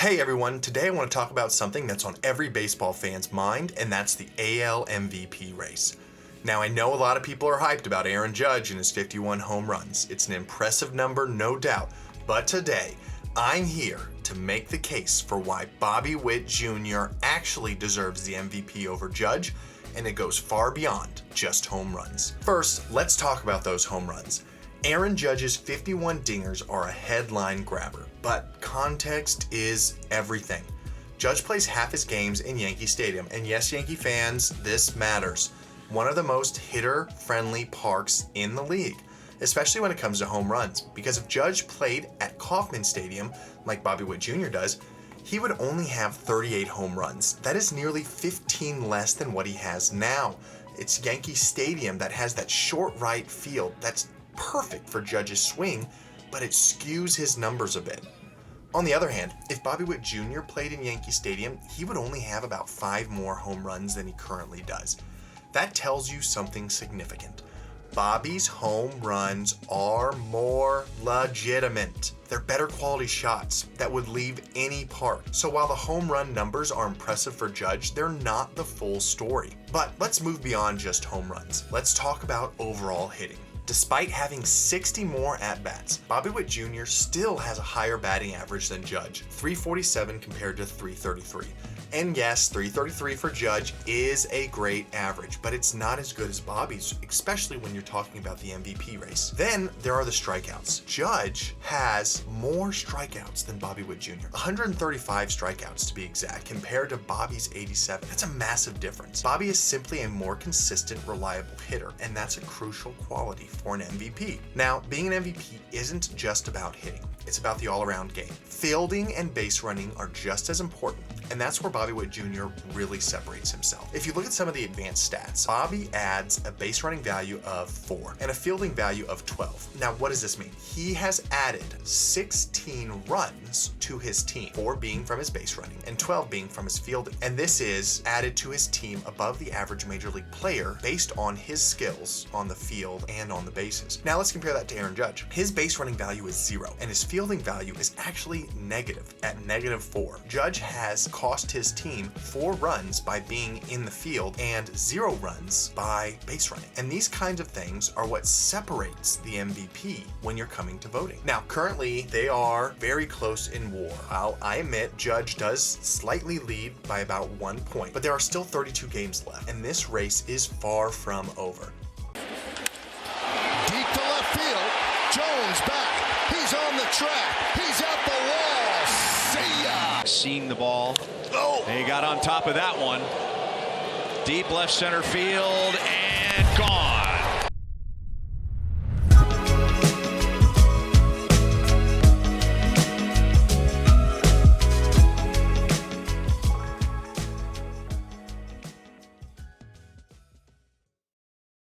Hey everyone, today I want to talk about something that's on every baseball fan's mind, and that's the AL MVP race. Now I know a lot of people are hyped about Aaron Judge and his 51 home runs. It's an impressive number, no doubt, but today I'm here to make the case for why Bobby Witt Jr. actually deserves the MVP over Judge, and it goes far beyond just home runs. First, let's talk about those home runs. Aaron Judge's 51 dingers are a headline grabber, but context is everything. Judge plays half his games in Yankee Stadium, and yes, Yankee fans, this matters. One of the most hitter-friendly parks in the league, especially when it comes to home runs, because if Judge played at Kauffman Stadium, like Bobby Witt Jr. does, he would only have 38 home runs. That is nearly 15 less than what he has now. It's Yankee Stadium that has that short right field that's perfect for Judge's swing, but it skews his numbers a bit. On the other hand, if Bobby Witt Jr. played in Yankee Stadium, he would only have about 5 more home runs than he currently does. That tells you something significant. Bobby's home runs are more legitimate. They're better quality shots that would leave any park. So while the home run numbers are impressive for Judge, they're not the full story. But let's move beyond just home runs. Let's talk about overall hitting. Despite having 60 more at-bats, Bobby Witt Jr. still has a higher batting average than Judge, 347 compared to 333. And yes, 333 for Judge is a great average, but it's not as good as Bobby's, especially when you're talking about the MVP race. Then there are the strikeouts. Judge has more strikeouts than Bobby Witt Jr., 135 strikeouts to be exact, compared to Bobby's 87. That's a massive difference. Bobby is simply a more consistent, reliable hitter, and that's a crucial quality for an MVP. Now, being an MVP isn't just about hitting. It's about the all-around game. Fielding and base running are just as important, and that's where Bobby Witt Jr. really separates himself. If you look at some of the advanced stats, Bobby adds a base running value of 4 and a fielding value of 12. Now, what does this mean? He has added 16 runs to his team, 4 being from his base running and 12 being from his fielding. And this is added to his team above the average major league player based on his skills on the field and on the bases. Now let's compare that to Aaron Judge. His base running value is 0, and his fielding value is actually negative at -4. Judge has cost his team 4 runs by being in the field and 0 runs by base running. And these kinds of things are what separates the MVP when you're coming to voting. Now, currently, they are very close in WAR. I admit Judge does slightly lead by about 1 point, but there are still 32 games left, and this race is far from over. Deep to left field, Jones back, he's on the track, he's at the wall, see ya! Seeing the ball, He got on top of that one. Deep left center field and gone.